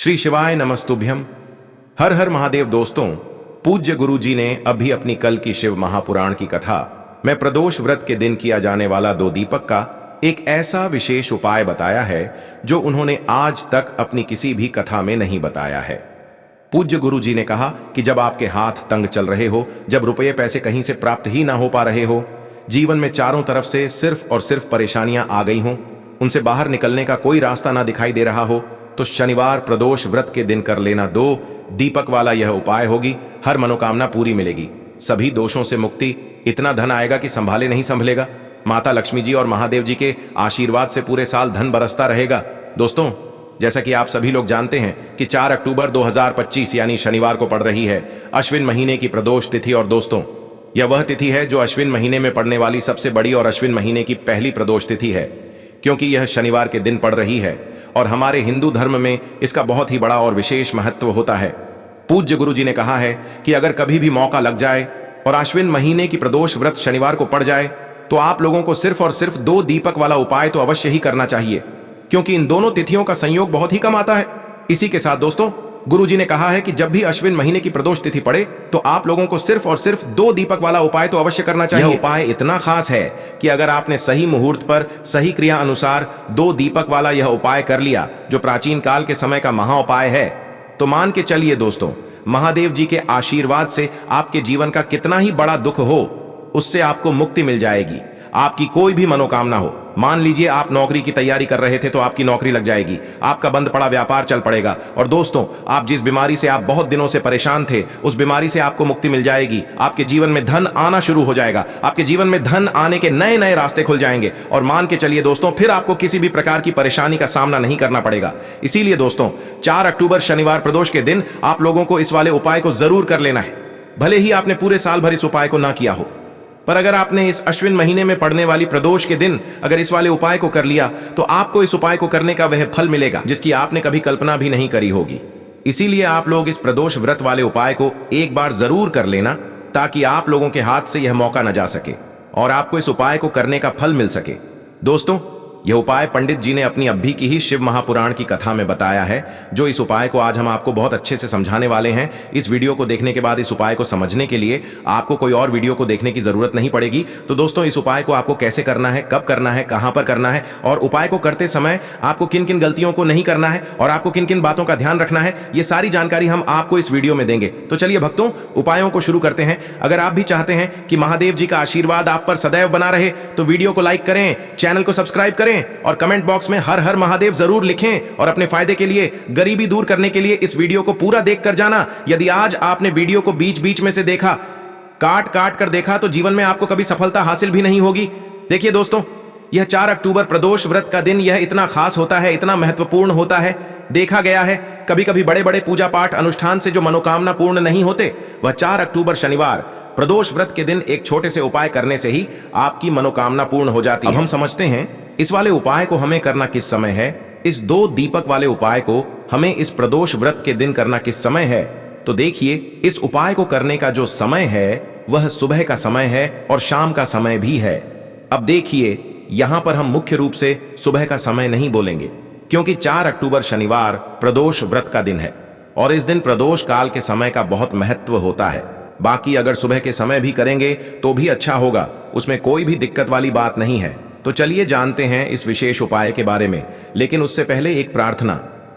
श्री शिवाय नमस्तुभ्यम। हर हर महादेव। दोस्तों, पूज्य गुरु जी ने अभी अपनी कल की शिव महापुराण की कथा में प्रदोष व्रत के दिन किया जाने वाला 2 दीपक का एक ऐसा विशेष उपाय बताया है जो उन्होंने आज तक अपनी किसी भी कथा में नहीं बताया है। पूज्य गुरु जी ने कहा कि जब आपके हाथ तंग चल रहे हो, जब रुपये पैसे कहीं से प्राप्त ही ना हो पा रहे हो, जीवन में चारों तरफ से सिर्फ और सिर्फ परेशानियां आ गई हों, उनसे बाहर निकलने का कोई रास्ता ना दिखाई दे रहा हो, तो शनिवार प्रदोष व्रत के दिन कर लेना 2 दीपक वाला यह उपाय होगी। हर मनोकामना पूरी मिलेगी, सभी दोषों से मुक्ति, इतना धन आएगा कि संभाले नहीं संभलेगा। माता लक्ष्मी जी और महादेव जी के आशीर्वाद से पूरे साल धन बरसता रहेगा। दोस्तों, जैसा कि आप सभी लोग जानते हैं कि 4 अक्टूबर 2025 यानी शनिवार को पड़ रही है अश्विन महीने की प्रदोष तिथि। और दोस्तों, यह वह तिथि है जो अश्विन महीने में पड़ने वाली सबसे बड़ी और अश्विन महीने की पहली प्रदोष तिथि है, क्योंकि यह शनिवार के दिन पड़ रही है और हमारे हिंदू धर्म में इसका बहुत ही बड़ा और विशेष महत्व होता है। पूज्य गुरु जी ने कहा है कि अगर कभी भी मौका लग जाए और अश्विन महीने की प्रदोष व्रत शनिवार को पड़ जाए तो आप लोगों को सिर्फ और सिर्फ 2 दीपक वाला उपाय तो अवश्य ही करना चाहिए, क्योंकि इन दोनों तिथियों का संयोग बहुत ही कम आता है। इसी के साथ दोस्तों, गुरुजी ने कहा है कि जब भी अश्विन महीने की प्रदोष तिथि पड़े तो आप लोगों को सिर्फ और सिर्फ 2 दीपक वाला उपाय तो अवश्य करना चाहिए। यह उपाय इतना खास है कि अगर आपने सही मुहूर्त पर सही क्रिया अनुसार 2 दीपक वाला यह उपाय कर लिया, जो प्राचीन काल के समय का महा उपाय है, तो मान के चलिए दोस्तों, महादेव जी के आशीर्वाद से आपके जीवन का कितना ही बड़ा दुख हो, उससे आपको मुक्ति मिल जाएगी। आपकी कोई भी मनोकामना हो, मान लीजिए आप नौकरी की तैयारी कर रहे थे तो आपकी नौकरी लग जाएगी, आपका बंद पड़ा व्यापार चल पड़ेगा। और दोस्तों, आप जिस बीमारी से आप बहुत दिनों से परेशान थे, उस बीमारी से आपको मुक्ति मिल जाएगी। आपके जीवन में धन आना शुरू हो जाएगा, आपके जीवन में धन आने के नए नए रास्ते खुल जाएंगे। और मान के चलिए दोस्तों, फिर आपको किसी भी प्रकार की परेशानी का सामना नहीं करना पड़ेगा। इसीलिए दोस्तों, 4 अक्टूबर शनिवार प्रदोष के दिन आप लोगों को इस वाले उपाय को जरूर कर लेना है। भले ही आपने पूरे साल भर इस उपाय को ना किया हो, पर अगर आपने इस अश्विन महीने में पड़ने वाली प्रदोष के दिन अगर इस वाले उपाय को कर लिया तो आपको इस उपाय को करने का वह फल मिलेगा जिसकी आपने कभी कल्पना भी नहीं करी होगी। इसीलिए आप लोग इस प्रदोष व्रत वाले उपाय को एक बार जरूर कर लेना, ताकि आप लोगों के हाथ से यह मौका न जा सके और आपको इस उपाय को करने का फल मिल सके। दोस्तों, यह उपाय पंडित जी ने अपनी अभी की ही शिव महापुराण की कथा में बताया है, जो इस उपाय को आज हम आपको बहुत अच्छे से समझाने वाले हैं। इस वीडियो को देखने के बाद इस उपाय को समझने के लिए आपको कोई और वीडियो को देखने की जरूरत नहीं पड़ेगी। तो दोस्तों, इस उपाय को आपको कैसे करना है, कब करना है, कहां पर करना है और उपाय को करते समय आपको किन किन गलतियों को नहीं करना है और आपको किन किन बातों का ध्यान रखना है, ये सारी जानकारी हम आपको इस वीडियो में देंगे। तो चलिए भक्तों, उपायों को शुरू करते हैं। अगर आप भी चाहते हैं कि महादेव जी का आशीर्वाद आप पर सदैव बना रहे तो वीडियो को लाइक करें, चैनल को सब्सक्राइब करें और कमेंट बॉक्स में हर हर महादेव जरूर लिखें। और अपने फायदे के लिए, गरीबी दूर करने के लिए इस वीडियो को पूरा देख कर जाना। यदि आज आपने वीडियो को बीच बीच में से देखा, काट काट कर देखा, तो जीवन में आपको कभी सफलता हासिल भी नहीं होगी। देखिए दोस्तों, यह 4 अक्टूबर प्रदोष व्रत का दिन यह इतना खास होता है, इतना महत्वपूर्ण होता है। देखा गया है कभी कभी बड़े बड़े पूजा पाठ अनुष्ठान से जो मनोकामना पूर्ण नहीं होते, वह 4 अक्टूबर शनिवार प्रदोष व्रत के दिन एक छोटे से उपाय करने से ही आपकी मनोकामना पूर्ण हो जाती है। अब हम समझते हैं इस वाले उपाय को हमें करना किस समय है। इस 2 दीपक वाले उपाय को हमें इस प्रदोष व्रत के दिन करना किस समय है। तो देखिए, इस उपाय को करने का जो समय है वह सुबह का समय है और शाम का समय भी है। अब देखिए, यहां पर हम मुख्य रूप से सुबह का समय नहीं बोलेंगे, क्योंकि 4 अक्टूबर शनिवार प्रदोष व्रत का दिन है और इस दिन प्रदोष काल के समय का बहुत महत्व होता है। बाकी अगर सुबह के समय भी करेंगे तो भी अच्छा होगा, उसमें कोई भी दिक्कत वाली बात नहीं है। तो चलिए जानते हैं इस विशेष उपाय के बारे में। लेकिन उससे पहले एक प्रार्थना,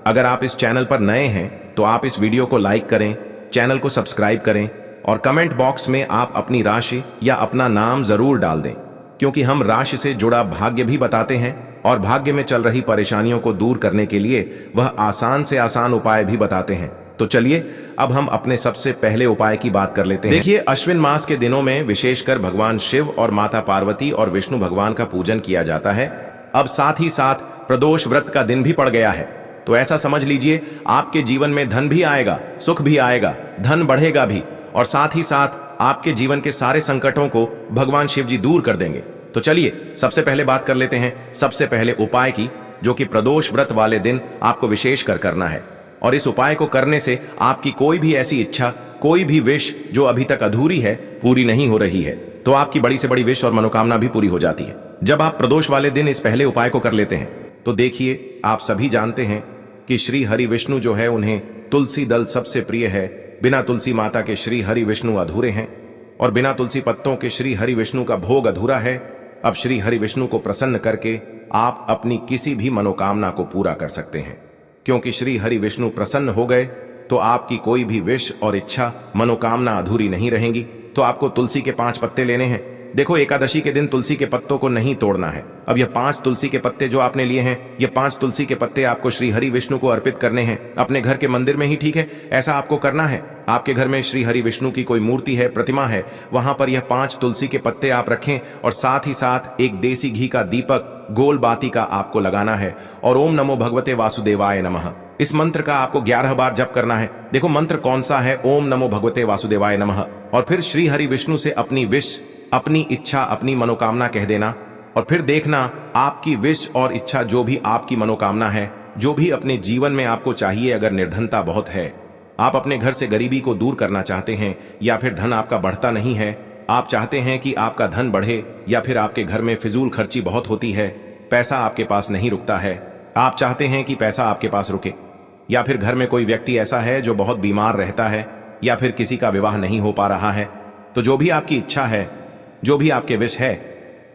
अगर आप इस चैनल पर नए हैं तो आप इस वीडियो को लाइक करें, चैनल को सब्सक्राइब करें और कमेंट बॉक्स में आप अपनी राशि या अपना नाम जरूर डाल दें, क्योंकि हम राशि से जुड़ा भाग्य भी बताते हैं और भाग्य में चल रही परेशानियों को दूर करने के लिए वह आसान से आसान उपाय भी बताते हैं। तो चलिए अब हम अपने सबसे पहले उपाय की बात कर लेते हैं। देखिए, अश्विन मास के दिनों में विशेषकर भगवान शिव और माता पार्वती और विष्णु भगवान का पूजन किया जाता है। अब साथ ही साथ प्रदोष व्रत का दिन भी पड़ गया है, तो ऐसा समझ लीजिए आपके जीवन में धन भी आएगा, सुख भी आएगा, धन बढ़ेगा भी, और साथ ही साथ आपके जीवन के सारे संकटों को भगवान शिव जी दूर कर देंगे। तो चलिए सबसे पहले बात कर लेते हैं सबसे पहले उपाय की, जो कि प्रदोष व्रत वाले दिन आपको विशेष कर करना है। और इस उपाय को करने से आपकी कोई भी ऐसी इच्छा, कोई भी विश जो अभी तक अधूरी है, पूरी नहीं हो रही है, तो आपकी बड़ी से बड़ी विश और मनोकामना भी पूरी हो जाती है। जब आप प्रदोष वाले दिन इस पहले उपाय को कर लेते हैं तो देखिए, आप सभी जानते हैं कि श्री हरि विष्णु जो है उन्हें तुलसी दल सबसे प्रिय है। बिना तुलसी माता के श्री हरि विष्णु अधूरे हैं और बिना तुलसी पत्तों के श्री हरि विष्णु का भोग अधूरा है। अब श्री हरि विष्णु को प्रसन्न करके आप अपनी किसी भी मनोकामना को पूरा कर सकते हैं, क्योंकि श्री हरि विष्णु प्रसन्न हो गए तो आपकी कोई भी विश और इच्छा मनोकामना अधूरी नहीं रहेंगी। तो आपको तुलसी के 5 पत्ते लेने हैं। देखो, एकादशी के दिन तुलसी के पत्तों को नहीं तोड़ना है। अब यह 5 तुलसी के पत्ते जो आपने लिए हैं, ये 5 तुलसी के पत्ते आपको श्री हरि विष्णु को अर्पित करने हैं। अपने घर के मंदिर में ही ठीक है, ऐसा आपको करना है। आपके घर में श्री हरि विष्णु की कोई मूर्ति है, प्रतिमा है, वहां पर यह 5 तुलसी के पत्ते आप रखें और साथ ही साथ एक देसी घी का दीपक गोल बाती का आपको लगाना है और ओम नमो भगवते वासुदेवाय नमः इस मंत्र का आपको 11 बार जप करना है। देखो मंत्र कौन सा है, ओम नमो भगवते वासुदेवाय नमः। और फिर श्री हरि विष्णु से अपनी विश, अपनी इच्छा, अपनी मनोकामना कह देना और फिर देखना आपकी विश और इच्छा, जो भी आपकी मनोकामना है, जो भी अपने जीवन में आपको चाहिए। अगर निर्धनता बहुत है, आप अपने घर से गरीबी को दूर करना चाहते हैं, या फिर धन आपका बढ़ता नहीं है, आप चाहते हैं कि आपका धन बढ़े, या फिर आपके घर में फिजूल खर्ची बहुत होती है, पैसा आपके पास नहीं रुकता है, आप चाहते हैं कि पैसा आपके पास रुके, या फिर घर में कोई व्यक्ति ऐसा है जो बहुत बीमार रहता है, या फिर किसी का विवाह नहीं हो पा रहा है, तो जो भी आपकी इच्छा है, जो भी आपके विश है,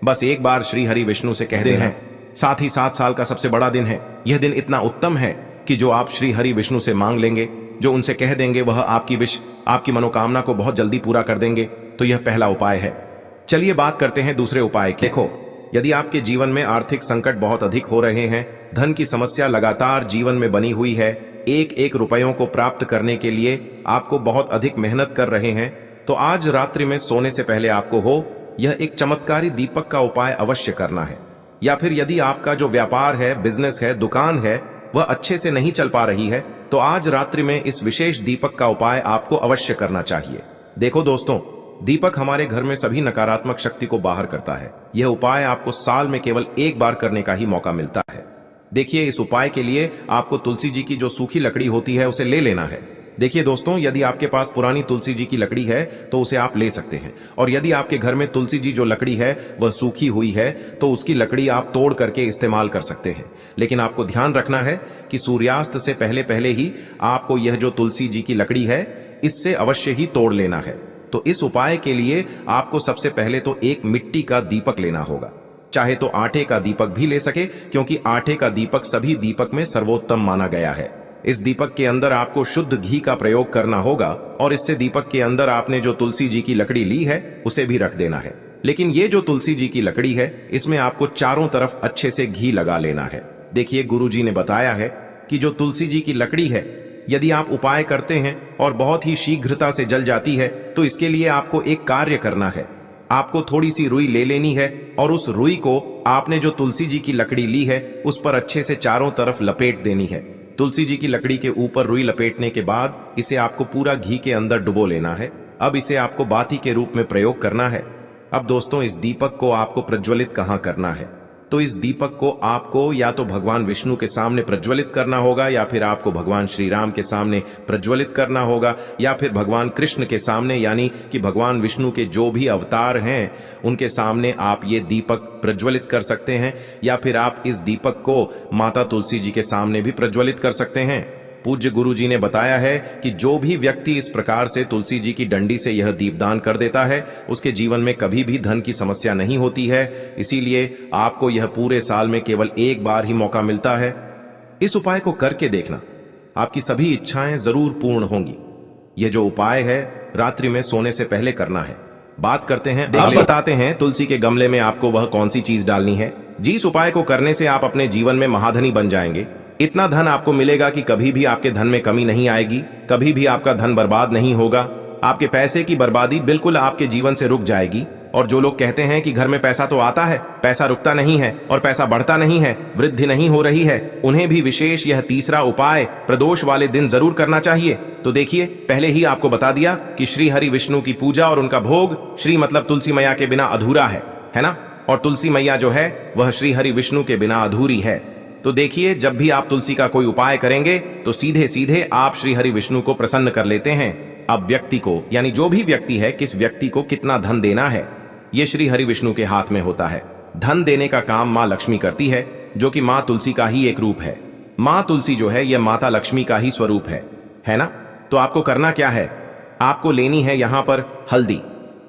बस एक बार श्री हरि विष्णु से कह देना है। साथ ही 7 साल का सबसे बड़ा दिन है। यह दिन इतना उत्तम है कि जो आप श्री हरि विष्णु से मांग लेंगे, जो उनसे कह देंगे, वह आपकी विश, आपकी मनोकामना को बहुत जल्दी पूरा कर देंगे। तो यह पहला उपाय है। चलिए बात करते हैं दूसरे उपाय की। देखो, यदि आपके जीवन में आर्थिक संकट बहुत अधिक हो रहे हैं, धन की समस्या लगातार जीवन में बनी हुई है, एक एक रुपयों को प्राप्त करने के लिए आपको बहुत अधिक मेहनत कर रहे हैं, तो आज रात्रि में सोने से पहले आपको हो यह एक चमत्कारी दीपक का उपाय अवश्य करना है। या फिर यदि आपका जो व्यापार है, बिजनेस है, दुकान है, वह अच्छे से नहीं चल पा रही है, तो आज रात्रि में इस विशेष दीपक का उपाय आपको अवश्य करना चाहिए। देखो दोस्तों, दीपक हमारे घर में सभी नकारात्मक शक्ति को बाहर करता है। यह उपाय आपको साल में केवल एक बार करने का ही मौका मिलता है। देखिए, इस उपाय के लिए आपको तुलसी जी की जो सूखी लकड़ी होती है उसे ले लेना है। देखिए दोस्तों, यदि आपके पास पुरानी तुलसी जी की लकड़ी है तो उसे आप ले सकते हैं, और यदि आपके घर में तुलसी जी जो लकड़ी है वह सूखी हुई है तो उसकी लकड़ी आप तोड़ करके इस्तेमाल कर सकते हैं। लेकिन आपको ध्यान रखना है कि सूर्यास्त से पहले पहले ही आपको यह जो तुलसी जी की लकड़ी है इससे अवश्य ही तोड़ लेना है। तो इस उपाय के लिए आपको सबसे पहले तो एक मिट्टी का दीपक लेना होगा। चाहे तो आटे का दीपक भी ले सके, क्योंकि आटे का दीपक सभी दीपक में सर्वोत्तम माना गया है। इस दीपक के अंदर आपको शुद्ध घी का प्रयोग करना होगा और इससे दीपक के अंदर आपने जो तुलसी जी की लकड़ी ली है उसे भी रख देना है। लेकिन ये जो तुलसी जी की लकड़ी है, इसमें आपको चारों तरफ अच्छे से घी लगा लेना है। देखिए, गुरुजी ने बताया है कि जो तुलसी जी की लकड़ी है, यदि आप उपाय करते हैं और बहुत ही शीघ्रता से जल जाती है, तो इसके लिए आपको एक कार्य करना है। आपको थोड़ी सी रुई ले लेनी है और उस रुई को आपने जो तुलसी जी की लकड़ी ली है उस पर अच्छे से चारों तरफ लपेट देनी है। तुलसी जी की लकड़ी के ऊपर रुई लपेटने के बाद इसे आपको पूरा घी के अंदर डुबो लेना है। अब इसे आपको बाती के रूप में प्रयोग करना है। अब दोस्तों, इस दीपक को आपको प्रज्वलित कहाँ करना है? तो इस दीपक को आपको या तो भगवान विष्णु के सामने प्रज्वलित करना होगा, या फिर आपको भगवान श्री राम के सामने प्रज्वलित करना होगा, या फिर भगवान कृष्ण के सामने, यानी कि भगवान विष्णु के जो भी अवतार हैं उनके सामने आप ये दीपक प्रज्वलित कर सकते हैं, या फिर आप इस दीपक को माता तुलसी जी के सामने भी प्रज्वलित कर सकते हैं। पूज्य गुरु जी ने बताया है कि जो भी व्यक्ति इस प्रकार से तुलसी जी की डंडी से यह दीपदान कर देता है, उसके जीवन में कभी भी धन की समस्या नहीं होती है। इसीलिए आपको यह पूरे साल में केवल एक बार ही मौका मिलता है। इस उपाय को करके देखना, आपकी सभी इच्छाएं जरूर पूर्ण होंगी। यह जो उपाय है रात्रि में सोने से पहले करना है। बात करते हैं, आप बताते हैं तुलसी के गमले में आपको वह कौन सी चीज डालनी है। जिस उपाय को करने से आप अपने जीवन में महाधनी बन जाएंगे। इतना धन आपको मिलेगा कि कभी भी आपके धन में कमी नहीं आएगी, कभी भी आपका धन बर्बाद नहीं होगा। आपके पैसे की बर्बादी बिल्कुल आपके जीवन से रुक जाएगी। और जो लोग कहते हैं कि घर में पैसा तो आता है, पैसा रुकता नहीं है और पैसा बढ़ता नहीं है, वृद्धि नहीं हो रही है, उन्हें भी विशेष यह तीसरा उपाय प्रदोष वाले दिन जरूर करना चाहिए। तो देखिए, पहले ही आपको बता दिया कि श्री हरि विष्णु की पूजा और उनका भोग, श्री मतलब तुलसी मैया के बिना अधूरा है ना? और तुलसी मैया जो है वह श्री हरि विष्णु के बिना अधूरी है। तो देखिए, जब भी आप तुलसी का कोई उपाय करेंगे तो सीधे सीधे आप श्री हरि विष्णु को प्रसन्न कर लेते हैं। अब व्यक्ति को, यानी जो भी व्यक्ति है, किस व्यक्ति को कितना धन देना है, ये श्री हरि विष्णु के हाथ में होता है। धन देने का काम माँ लक्ष्मी करती है, जो कि माँ तुलसी का ही एक रूप है। माँ तुलसी जो है यह माता लक्ष्मी का ही स्वरूप है ना? तो आपको करना क्या है, आपको लेनी है यहां पर हल्दी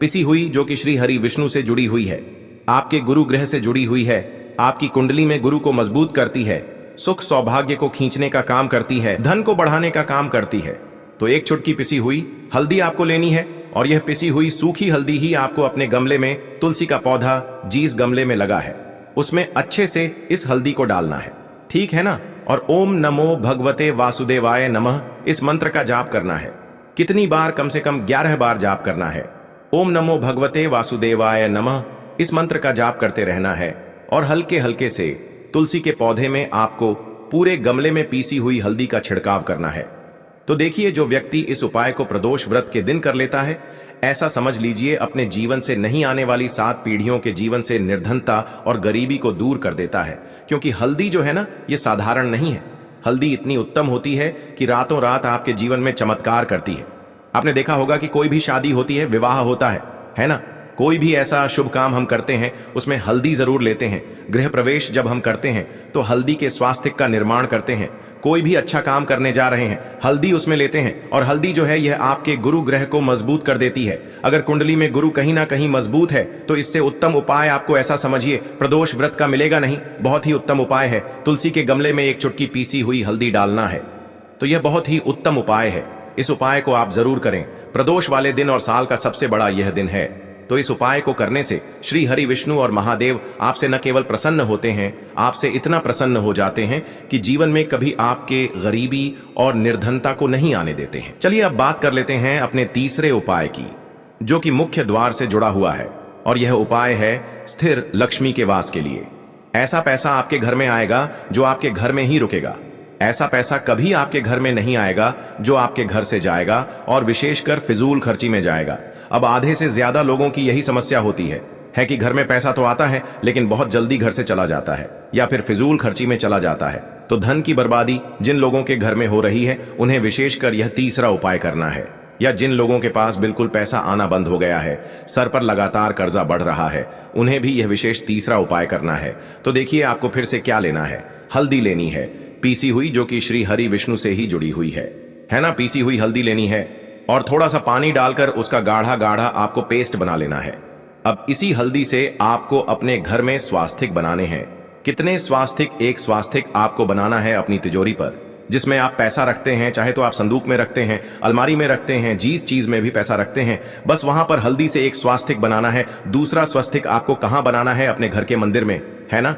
पिसी हुई, जो कि श्री हरि विष्णु से जुड़ी हुई है, आपके गुरु ग्रह से जुड़ी हुई है, आपकी कुंडली में गुरु को मजबूत करती है, सुख सौभाग्य को खींचने का काम करती है, धन को बढ़ाने का काम करती है। तो एक चुटकी पिसी हुई हल्दी आपको लेनी है, और यह पिसी हुई सूखी हल्दी ही आपको अपने गमले में, तुलसी का पौधा जिस गमले में लगा है उसमें अच्छे से इस हल्दी को डालना है, ठीक है ना? और ओम नमो भगवते वासुदेवाय नमः इस मंत्र का जाप करना है। कितनी बार? कम से कम 11 बार जाप करना है। ओम नमो भगवते वासुदेवाय नमः इस मंत्र का जाप करते रहना है, और हल्के हल्के से तुलसी के पौधे में आपको पूरे गमले में पीसी हुई हल्दी का छिड़काव करना है। तो देखिए, जो व्यक्ति इस उपाय को प्रदोष व्रत के दिन कर लेता है, ऐसा समझ लीजिए अपने जीवन से नहीं आने वाली 7 पीढ़ियों के जीवन से निर्धनता और गरीबी को दूर कर देता है। क्योंकि हल्दी जो है ना, ये साधारण नहीं है। हल्दी इतनी उत्तम होती है कि रातों रात आपके जीवन में चमत्कार करती है। आपने देखा होगा कि कोई भी शादी होती है, विवाह होता है ना? कोई भी ऐसा शुभ काम हम करते हैं उसमें हल्दी जरूर लेते हैं। गृह प्रवेश जब हम करते हैं तो हल्दी के स्वास्थ्य का निर्माण करते हैं। कोई भी अच्छा काम करने जा रहे हैं, हल्दी उसमें लेते हैं, और हल्दी जो है यह आपके गुरु ग्रह को मजबूत कर देती है। अगर कुंडली में गुरु कहीं ना कहीं मजबूत है तो इससे उत्तम उपाय आपको ऐसा समझिए प्रदोष व्रत का मिलेगा नहीं। बहुत ही उत्तम उपाय है। तुलसी के गमले में एक चुटकी पीसी हुई हल्दी डालना है, तो यह बहुत ही उत्तम उपाय है। इस उपाय को आप जरूर करें। प्रदोष वाले दिन और साल का सबसे बड़ा यह दिन है। तो इस उपाय को करने से श्री हरि विष्णु और महादेव आपसे न केवल प्रसन्न होते हैं, आपसे इतना प्रसन्न हो जाते हैं कि जीवन में कभी आपके गरीबी और निर्धनता को नहीं आने देते हैं। चलिए अब बात कर लेते हैं अपने तीसरे उपाय की, जो कि मुख्य द्वार से जुड़ा हुआ है, और यह उपाय है स्थिर लक्ष्मी के वास के लिए। ऐसा पैसा आपके घर में आएगा जो आपके घर में ही रुकेगा। ऐसा पैसा कभी आपके घर में नहीं आएगा जो आपके घर से जाएगा, और विशेषकर फिजूल खर्ची में जाएगा। अब आधे से ज्यादा लोगों की यही समस्या होती है कि घर में पैसा तो आता है लेकिन बहुत जल्दी घर से चला जाता है, या फिर फिजूल खर्ची में चला जाता है। तो धन की बर्बादी जिन लोगों के घर में हो रही है उन्हें विशेषकर यह तीसरा उपाय करना है। या जिन लोगों के पास बिल्कुल पैसा आना बंद हो गया है, सर पर लगातार कर्जा बढ़ रहा है, उन्हें भी यह विशेष तीसरा उपाय करना है। तो देखिए आपको फिर से क्या लेना है, हल्दी लेनी है पीसी हुई, जो कि श्री हरि विष्णु से ही जुड़ी हुई है ना? पीसी हुई हल्दी लेनी है, और थोड़ा सा पानी डालकर उसका गाढ़ा गाढ़ा आपको पेस्ट बना लेना है। अब इसी हल्दी से आपको अपने घर में स्वास्तिक बनाने हैं। कितने स्वास्तिक? एक स्वास्तिक आपको बनाना है अपनी तिजोरी पर, जिसमें आप पैसा रखते हैं, चाहे तो आप संदूक में रखते हैं, अलमारी में रखते हैं, जिस चीज में भी पैसा रखते हैं, बस वहां पर हल्दी से एक स्वास्तिक बनाना है। दूसरा स्वस्तिक आपको कहां बनाना है? अपने घर के मंदिर में, है ना?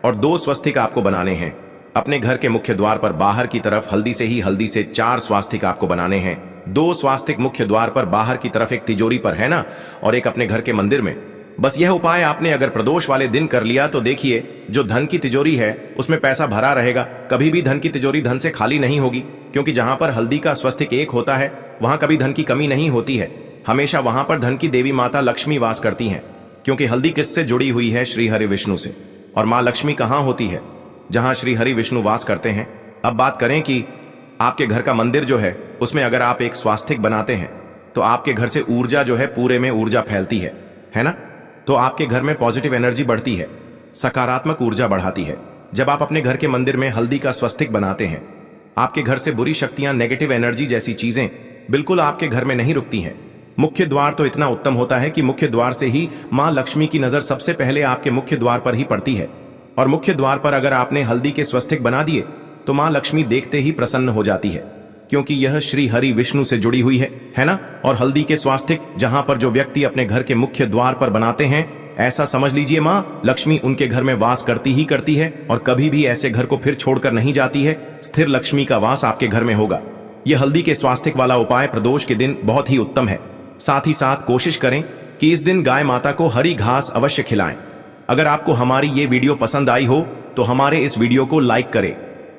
और 2 स्वस्तिक आपको बनाने हैं अपने घर के मुख्य द्वार पर बाहर की तरफ। हल्दी से 4 स्वास्तिक आपको बनाने हैं। 2 स्वास्तिक मुख्य द्वार पर बाहर की तरफ, एक तिजोरी पर, है ना? और एक अपने घर के मंदिर में। बस यह उपाय आपने अगर प्रदोष वाले दिन कर लिया तो देखिए, जो धन की तिजोरी है उसमें पैसा भरा रहेगा। कभी भी धन की तिजोरी धन से खाली नहीं होगी, क्योंकि जहां पर हल्दी का स्वस्तिक एक होता है वहां कभी धन की कमी नहीं होती है। हमेशा वहां पर धन की देवी माता लक्ष्मी वास करती हैं, क्योंकि हल्दी किससे जुड़ी हुई है? श्री हरि विष्णु से। और माँ लक्ष्मी कहां होती है? जहां श्री हरि विष्णु वास करते हैं। अब बात करें कि आपके घर का मंदिर जो है उसमें अगर आप एक स्वास्तिक बनाते हैं तो आपके घर से ऊर्जा जो है, पूरे में ऊर्जा फैलती है ना? तो आपके घर में पॉजिटिव एनर्जी बढ़ती है, सकारात्मक ऊर्जा बढ़ाती है। जब आप अपने घर के मंदिर में हल्दी का स्वस्तिक बनाते हैं, आपके घर से बुरी शक्तियां, नेगेटिव एनर्जी जैसी चीजें बिल्कुल आपके घर में नहीं रुकती हैं। मुख्य द्वार तो इतना उत्तम होता है कि मुख्य द्वार से ही माँ लक्ष्मी की नजर सबसे पहले आपके मुख्य द्वार पर ही पड़ती है। और मुख्य द्वार पर अगर आपने हल्दी के स्वस्तिक बना दिए तो माँ लक्ष्मी देखते ही प्रसन्न हो जाती है, क्योंकि यह श्री हरि विष्णु से जुड़ी हुई है ना? और हल्दी के स्वास्तिक जहां पर जो व्यक्ति अपने घर के मुख्य द्वार पर बनाते हैं, ऐसा समझ लीजिए माँ लक्ष्मी उनके घर में वास करती ही करती है, और कभी भी ऐसे घर को फिर छोड़कर नहीं जाती है। स्थिर लक्ष्मी का वास आपके घर में होगा। यह हल्दी के स्वास्तिक वाला उपाय प्रदोष के दिन बहुत ही उत्तम है। साथ ही साथ कोशिश करें कि इस दिन गाय माता को हरी घास अवश्य खिलाएं। अगर आपको हमारी ये वीडियो पसंद आई हो तो हमारे इस वीडियो को लाइक करें,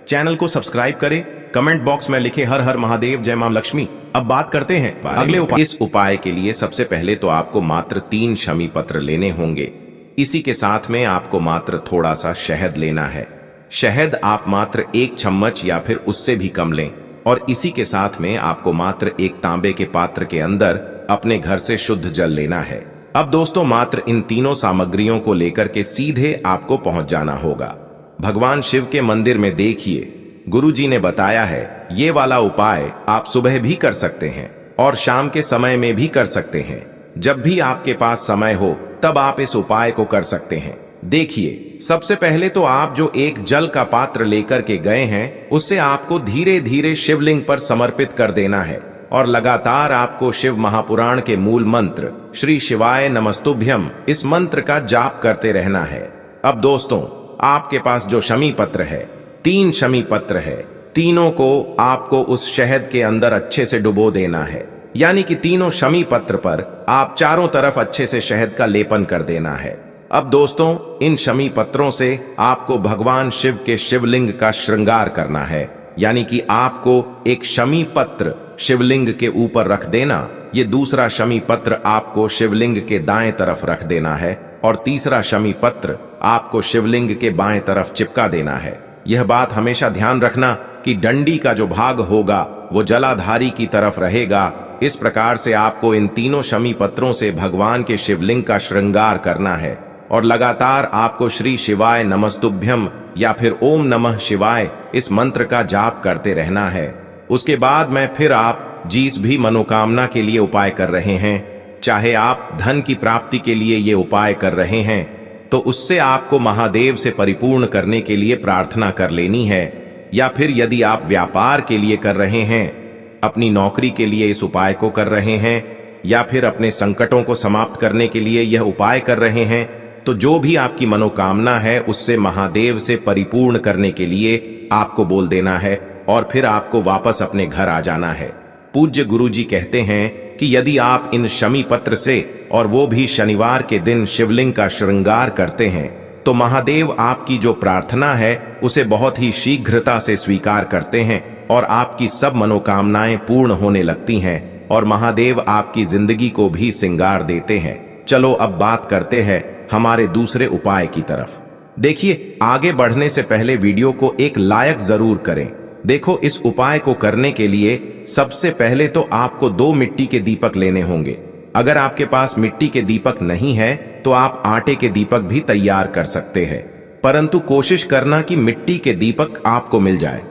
चैनल को सब्सक्राइब करें, कमेंट बॉक्स में लिखे हर हर महादेव, जय मां लक्ष्मी। अब बात करते हैं अगले उपाय। इस उपाय के लिए सबसे पहले तो आपको मात्र 3 शमी पत्र लेने होंगे। इसी के साथ में आपको मात्र थोड़ा सा शहद लेना है। शहद आप मात्र 1 चम्मच या फिर उससे भी कम लें, और इसी के साथ में आपको मात्र एक तांबे के पात्र के अंदर अपने घर से शुद्ध जल लेना है। अब दोस्तों मात्र इन तीनों सामग्रियों को लेकर के सीधे आपको पहुंच जाना होगा भगवान शिव के मंदिर में। देखिए गुरुजी ने बताया है ये वाला उपाय आप सुबह भी कर सकते हैं और शाम के समय में भी कर सकते हैं। जब भी आपके पास समय हो तब आप इस उपाय को कर सकते हैं। देखिए, सबसे पहले तो आप जो एक जल का पात्र लेकर के गए हैं उससे आपको धीरे धीरे शिवलिंग पर समर्पित कर देना है और लगातार आपको शिव महापुराण के मूल मंत्र श्री शिवाय नमस्तुभ्यम इस मंत्र का जाप करते रहना है। अब दोस्तों, आपके पास जो शमी पत्र है, 3 शमी पत्र है, तीनों को आपको उस शहद के अंदर अच्छे से डुबो देना है। यानी कि तीनों शमी पत्र पर आप चारों तरफ अच्छे से शहद का लेपन कर देना है। अब दोस्तों, इन शमी पत्रों से आपको भगवान शिव के शिवलिंग का श्रृंगार करना है। यानी कि आपको एक शमी पत्र शिवलिंग के ऊपर रख देना, ये दूसरा शमी पत्र आपको शिवलिंग के दाएं तरफ रख देना है और तीसरा शमी पत्र आपको शिवलिंग के बाएं तरफ चिपका देना है। यह बात हमेशा ध्यान रखना कि डंडी का जो भाग होगा वो जलाधारी की तरफ रहेगा। इस प्रकार से आपको इन तीनों शमी पत्रों से भगवान के शिवलिंग का श्रृंगार करना है और लगातार आपको श्री शिवाय नमस्तुभ्यम या फिर ओम नमः शिवाय इस मंत्र का जाप करते रहना है। उसके बाद में फिर आप जिस भी मनोकामना के लिए उपाय कर रहे हैं, चाहे आप धन की प्राप्ति के लिए ये उपाय कर रहे हैं, तो उससे आपको महादेव से परिपूर्ण करने के लिए प्रार्थना कर लेनी है। या फिर यदि आप व्यापार के लिए कर रहे हैं, अपनी नौकरी के लिए इस उपाय को कर रहे हैं, या फिर अपने संकटों को समाप्त करने के लिए यह उपाय कर रहे हैं, तो जो भी आपकी मनोकामना है उससे महादेव से परिपूर्ण करने के लिए आपको बोल देना है और फिर आपको वापस अपने घर आ जाना है। पूज्य गुरुजी कहते हैं कि यदि आप इन शमी पत्र से और वो भी शनिवार के दिन शिवलिंग का श्रृंगार करते हैं तो महादेव आपकी जो प्रार्थना है उसे बहुत ही शीघ्रता से स्वीकार करते हैं और आपकी सब मनोकामनाएं पूर्ण होने लगती हैं और महादेव आपकी जिंदगी को भी सिंगार देते हैं। चलो अब बात करते हैं हमारे दूसरे उपाय की तरफ। देखिए, आगे बढ़ने से पहले वीडियो को एक लाइक जरूर करें। देखो, इस उपाय को करने के लिए सबसे पहले तो आपको 2 मिट्टी के दीपक लेने होंगे। अगर आपके पास मिट्टी के दीपक नहीं है तो आप आटे के दीपक भी तैयार कर सकते हैं, परंतु कोशिश करना कि मिट्टी के दीपक आपको मिल जाए।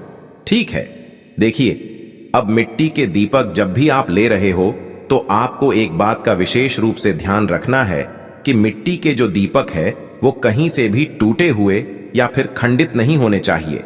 ठीक है, देखिए, अब मिट्टी के दीपक जब भी आप ले रहे हो तो आपको एक बात का विशेष रूप से ध्यान रखना है कि मिट्टी के जो दीपक है वो कहीं से भी टूटे हुए या फिर खंडित नहीं होने चाहिए।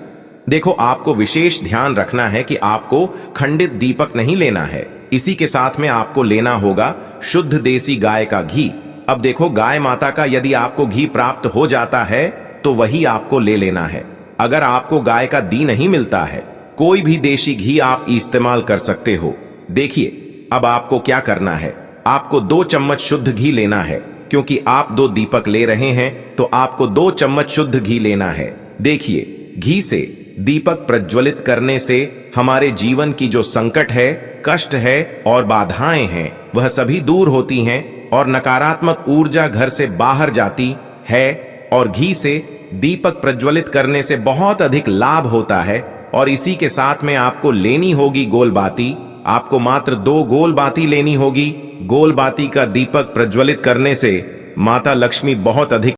देखो, आपको विशेष ध्यान रखना है कि आपको खंडित दीपक नहीं लेना है। इसी के साथ में आपको लेना होगा शुद्ध देसी गाय का घी। अब देखो, गाय माता का यदि आपको घी प्राप्त हो जाता है तो वही आपको ले लेना है। अगर आपको गाय का घी नहीं मिलता है, कोई भी देशी घी आप इस्तेमाल कर सकते हो। देखिए, अब आपको क्या करना है, आपको 2 चम्मच शुद्ध घी लेना है। क्योंकि आप 2 दीपक ले रहे हैं तो आपको 2 चम्मच शुद्ध घी लेना है। देखिए, घी से दीपक प्रज्वलित करने से हमारे जीवन की जो संकट है, कष्ट है और बाधाएं हैं वह सभी दूर होती हैं और नकारात्मक ऊर्जा घर से बाहर जाती है। और घी से दीपक प्रज्वलित करने से बहुत अधिक लाभ होता है। और इसी के साथ में आपको लेनी होगी गोल बाती। आपको मात्र 2 गोल बाती लेनी होगी। गोल बाती का दीपक प्रज्वलित करने से माता लक्ष्मी बहुत अधिक